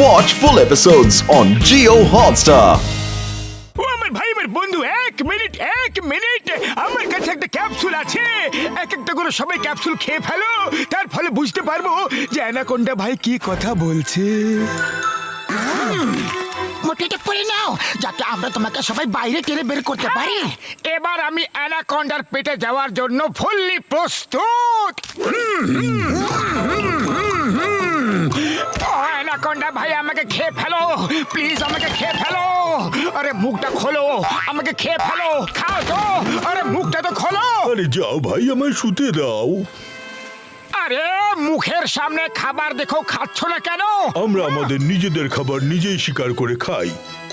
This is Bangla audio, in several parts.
Watch full episodes on Jio Hotstar. ও আমার ভাই আমার বন্ধু এক মিনিট আমার কাছে একটা ক্যাপসুল আছে এক একটা করে সবাই ক্যাপসুল খেয়ে ফেলো তার ফলে বুঝতে পারবো যে অ্যানাকোন্ডা ভাই কি কথা বলছে। মোটেটা পড়ে নাও যাতে আমরা তোমাকে সবাই বাইরে টেনে বের করতে পারি। এবার আমি অ্যানাকোন্ডার পেটে যাওয়ার জন্য ফুললি প্রস্তুত। অ্যানাকোন্ডা ভাই আমাকে খেয়ে ফেলো প্লিজ, আমাকে খেয়ে ফেলো। আরে মুখটা খোলো, আমাকে খেয়ে ফেলো, খাও তো। আরে মুখটা তো খোলো। আরে যাও ভাই, আমায় শুতে দাও। আরে মুখের সামনে খাবার দেখো, খাচ্ছ না কেন? আমরা আমাদের নিজেদের খাবার নিজেই শিকার করে খাই।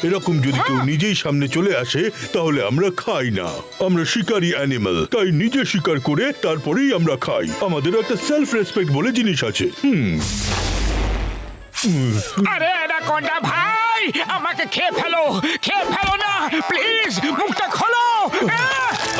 এরকম যদি কেউ নিজেই সামনে চলে আসে তাহলে আমরা খাই না। আমরা শিকারী অ্যানিমাল, তাই নিজে শিকার করে তারপরেই আমরা খাই। আমাদের একটা সেলফ রেসপেক্ট বলে জিনিস আছে। আরে অ্যানাকোন্ডা ভাই আমাকে খেয়ে ফেলো না প্লিজ, মুখটা খোলো।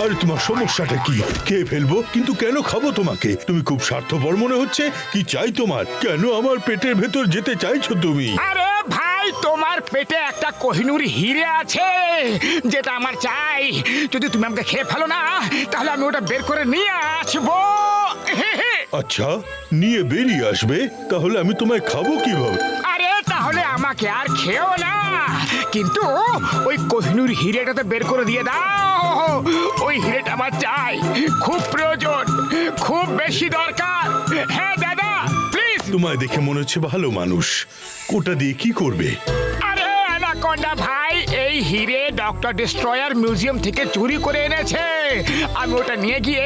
আরে তোমার সমস্যাটা কি? খেয়ে ফেলবো, কিন্তু কেন খাবো তোমাকে? তুমি খুব স্বার্থপর মনে হচ্ছে। কি চাই তোমার? কেন আমার পেটের ভেতর যেতে চাইছো তুমি? আরে ভাই তোমার পেটে একটা কোহিনূর হিরে আছে যেটা আমার চাই। যদি তুমি আমাকে খেয়ে ফেলো না তাহলে আমি ওটা বের করে নিয়ে আসবো। আচ্ছা, নিয়ে বেরিয়ে আসবে? তাহলে আমি তোমায় খাবো কিভাবে? আরে তাহলে আমাকে আর খেও না, কিন্তু ওই কোহিনূর হিরেটা তো বের করে দিয়ে দাও। ওই হিরেটা আমার চাই, খুব প্রয়োজন, খুব বেশি দরকার। হ্যাঁ দাদা প্লিজ। তোমায় দেখে মনে হচ্ছে ভালো মানুষ। ওটা দিয়ে কি করবে? আরে অ্যানাকোন্ডা ভাই এই হিরে ডক্টর ডিস্ট্রয়ার মিউজিয়াম থেকে চুরি করে এনেছে। আমি ওটা নিয়ে গিয়ে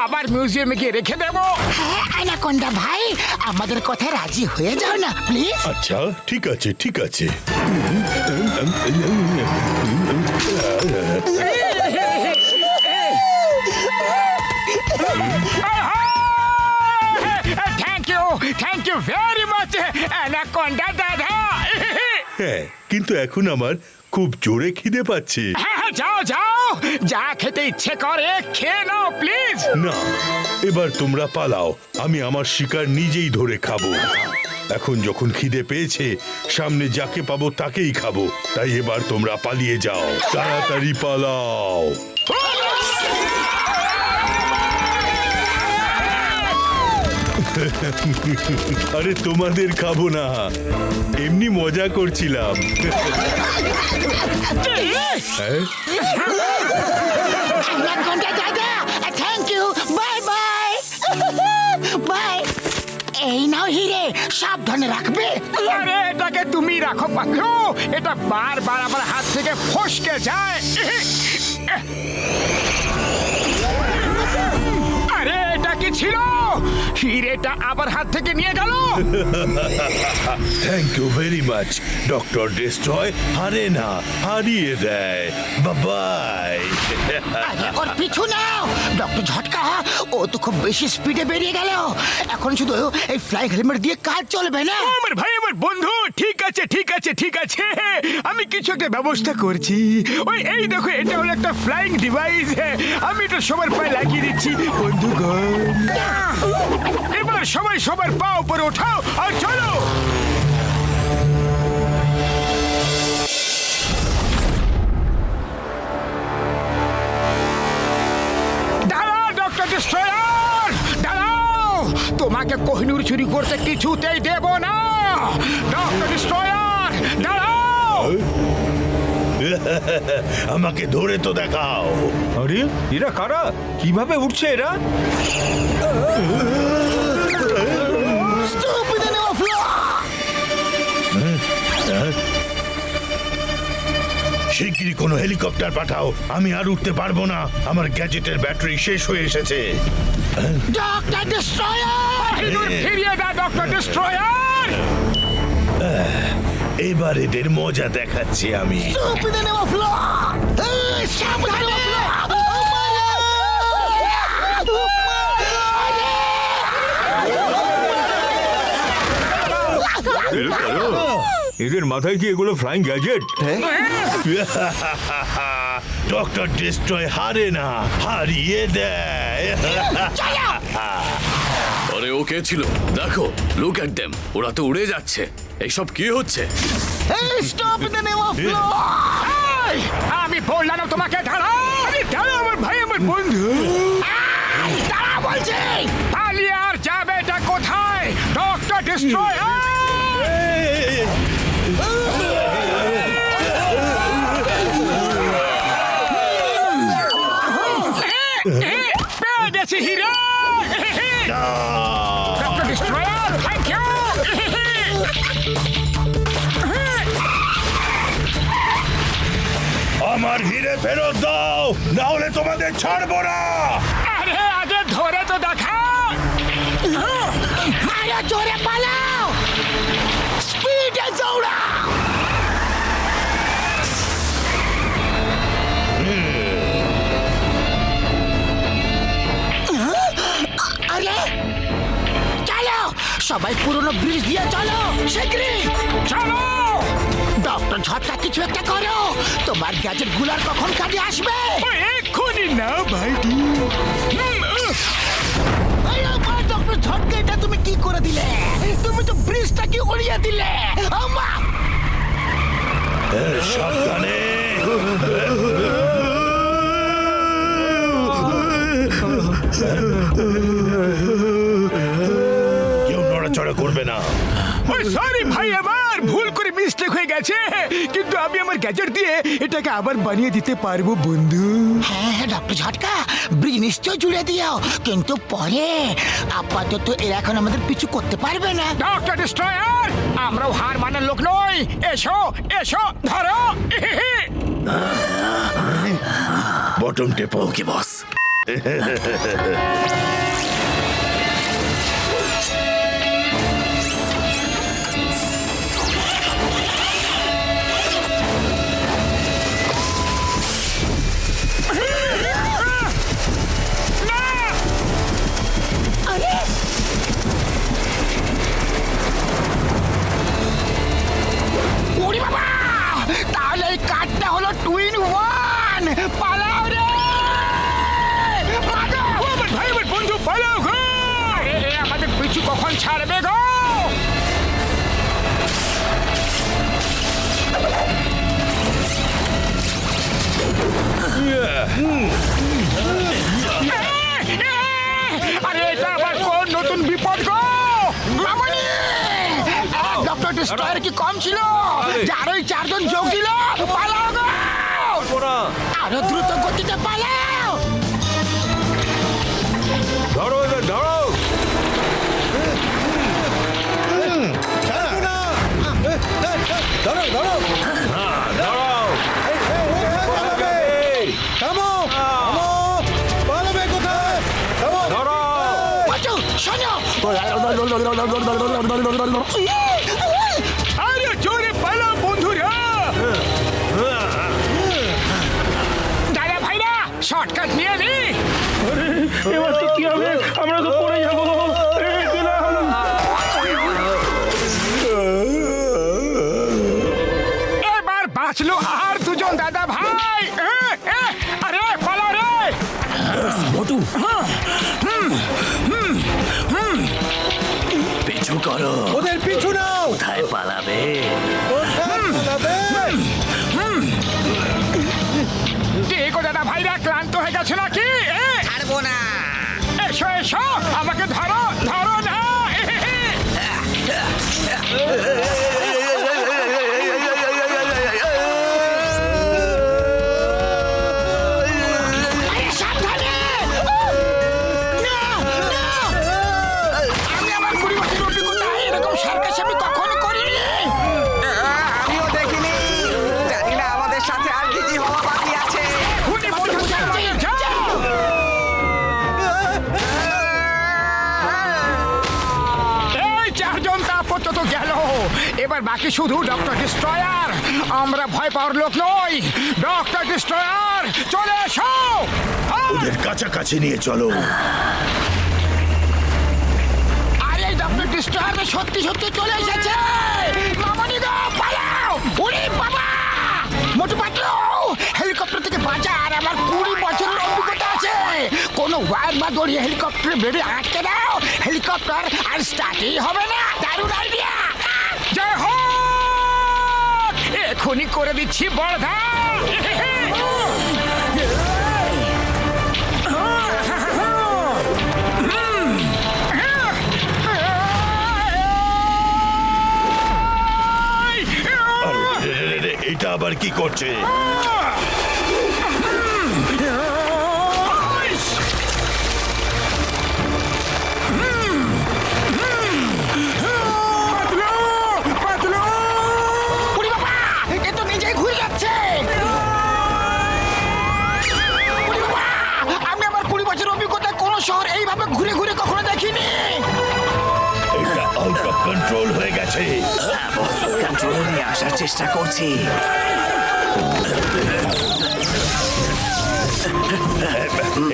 আবার মিউজিয়ামে গিয়ে রেখে দেবো। হ্যাঁ অ্যানাকোন্ডা ভাই, আমাদের কথায় রাজি হয়ে যাও না প্লিজ। আচ্ছা ঠিক আছে ঠিক আছে। Thank you very much anaconda দাদা। হ্যাঁ, কিন্তু এখন আমার খুব জোরে খিদে পাচ্ছে। হ্যাঁ যাও যা খেতে ইচ্ছে করে খেয়ে নাও প্লিজ। না, এবার তোমরা পালাও। আমি আমার শিকার নিজেই ধরে খাবো। এখন যখন খিদে পেয়েছে, সামনে যাকে পাবো তাকেই খাবো। তাই এবার তোমরা পালিয়ে যাও, তাড়াতাড়ি পালাও। আরে তোমাদের খাবো না, এমনি মজা করছিলাম। হ্যাঁ? অ্যানাকোন্ডা দাদা thank you, bye bye bye. এই নাও হিরে, সাবধানে রাখবে। আরে এটাকে তুমি রাখো পাখো, এটা বারবার আমার হাত থেকে ফসকে যায়। আরে এটা কি ছিল? হিরেটা আবার হাত থেকে নিয়ে গেল। Thank you very much. Doctor destroy হারে না, হারিয়ে দেয়। বাই। ওর পিছু নাও ডক্টর ঝটকা, ও তো খুব বেশি স্পিডে বেরিয়ে গেল। এখন শুধু এই ফ্লাই হেলমেট দিয়ে কাজ চলবে না। আমার ভাই আমার বন্ধু, ঠিক আছে আমি কিছু একটা ব্যবস্থা করছি। ওই এই দেখো, এটা হলো একটা ফ্লাইং ডিভাইস। আমি এটা সবার পায়ে লাগিয়ে দিচ্ছি বন্ধুগণ। এবার সবাই সবার পা উপরে ওঠাও আর চলো। দাঁড়াও ডক্টর ডিস্ট্রয়ার, দাঁড়াও। তোমাকে কোহিনূর চুরি করতে কিছুতেই দেব না। ডক্টর ডিস্ট্রয়ার দাঁড়াও। আমাকে ধরে তো দেখাও। আরে এরা কারা? কিভাবে উঠছে এরা? শিগগিরই কোনো হেলিকপ্টার পাঠাও, আমি আর উঠতে পারবো না। আমার গ্যাজেটের ব্যাটারি শেষ হয়ে এসেছে। ডক্টর ডিস্ট্রয়ার, কোহিনূর ফিরিয়ে দাও ডক্টর ডিস্ট্রয়ার। এবার এদের মজা দেখাচ্ছি আমি। সাবধানে। এদের মাথায় কি এগুলো ফ্লাইং গ্যাজেট? ডক্টর ডিস্ট্রয় হারে না, হারিয়ে দেয়। আরে ও কে ছিল? দেখো, লুক এট দেম, ওরা তো উড়ে যাচ্ছে। এইসব কি হচ্ছে? Stop in the name of law. আমি বললাম না তোমাকে দাঁড়াও। আরে দাঁড়াও, আমার ভাই, আমার বন্ধু। তারা বলছে পালিয়ে আর যাবেটা কোথায়? Doctor destroyer! পেয়ে গেছি hero! Doctor destroyer, thank you! আমার হিরে ফেরত দাও, না হলে তোমাদের ছাড়বো না। আরে আগে ধরে তো দেখা! আরে জোরে পালাও, স্পিডে দৌড়াও। আরে চলো, সবাই পুরনো ব্রিজ দিয়ে চলো, শিগগিরই চলো! ডক্টর ঝটকা কিছু একটা করো। তোমার গ্যাজেট গুলার কখন কাজে আসবে? ওই এক্ষুনি না ভাইটি! ডক্টর ঝটকা, এটা তুমি কি করে দিলে? তুমি তো ব্রিজটাকে উড়িয়ে দিলে। আম্মা! সাবধানে। কেউ নড়াচড়া করবে না। ওই সরি ভাই, আমার ভুল করে মিস্টেক হয়ে গেছে, কিন্তু আমি আমার গ্যাজেট দিয়ে এটাকে আবার বানিয়ে দিতে পারবো বন্ধু। হ্যাঁ হ্যাঁ ডক্টর ঝটকা, ব্রিজ নিশ্চয় জুড়ে দিও, কিন্তু পরে আপাতত এরা এখন আমাদের পিছু করতে পারবে না। ডক্টর ডিস্ট্রয়ার, আমরাও হার মানার লোক নই। এসো এসো, ধরো! বটম টেপো। ওকে বস। ওরে বাবা, তাহলে এই কার্ডটা হলো 2 in 1। পালাও রে! ভাগো! ও আমার ভাই, আমার বন্ধু, পালাও গো! আরে এ আমাদের পিছু কখন ছাড়বে গো? আরে এটা আবার কোন নতুন বিপদ গো? মামনি! ডক্টর ডিস্ট্রয়ার কি কম ছিল? যারই 4 জন যোগ দিল। পালাও গো! আরো দ্রুত গতিতে পালাও। ধরো এবার, ধরো। ধরো। ধরো। বাঁচো, শোনো। আরে জোরে পালাও বন্ধুরা! দাদা ভাইরা, শর্টকাট নিয়ে নি। এবার তো কি হবে? আমরা তো পড়ে যাবো। এবার বাঁচলো আর দুজন দাদা ভাই। আরে পালা রে! মোটু, পিছু করো। ওদের পিছু নাও। কোথায় পালাবে? দেখো দাদা ভাইরা, ক্লান্ত হয়ে গেছে নাকি? ছাড়বো না। এসো এসো, আমাকে ধরো, ধরো না! আরে সাবধানে! না, না! আমি আমার 20 বছরের অভিজ্ঞতায় এরকম সার্কাস আমি কখনো করিনি। আমিও দেখিনি। জানি না আমাদের সাথে আর কি কি হওয়া বাকি আছে। খুনি বন্ধু, যাও, যাও! এই 4 জন তা আপাতত গেল। এবার বাকি শুধু ডক্টর ডিস্ট্রয়ার। আমরা ভয় পাওয়ার লোক নই। ডক্টর ডিস্ট্রয়ার, চলে এসো! ওদের কাছাকাছি নিয়ে চলো। আরে ডক্টর ডিস্ট্রয়ার সত্যি সত্যি চলে এসেছে। মামনি গো, পালাও! ওরে বাবা! মোটু পাতলু, হেলিকপ্টার থেকে বাঁচা, আর আমার 20 বছরের অভিজ্ঞতা আছে। কোনো ওয়্যার বা দড়ি হেলিকপ্টারের ব্লেডে আটকে দাও, হেলিকপ্টার আর স্টার্টই হবে না। দারুণ আইডিয়া। জয় হো, এখনই করে দিচ্ছি বড়দা। এটা আবার কি করছে? উড়ি বাবা, এ তো নিজেই ঘুরে যাচ্ছে। উড়ি বাবা, আমি আমার 20 বছর অভিজ্ঞতায় কোনো শহর এইভাবে ঘুরে ঘুরে কখনো দেখিনি। এটা আউট অফ কন্ট্রোল হয়ে গেছে। কন্ট্রোলে নিয়ে আসার চেষ্টা করছি।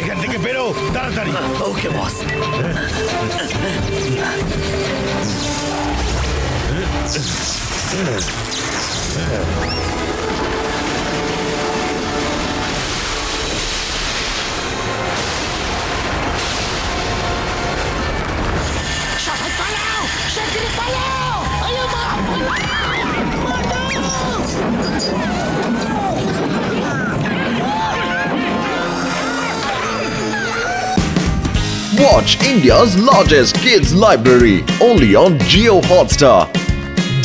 এখান থেকে বেরো তাড়াতাড়ি। ওকে বস। সবাই পালাও, শিগগিরই পালাও। আরে Watch India's largest kids library only on Geo Hotstar.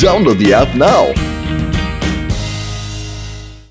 Download the app now.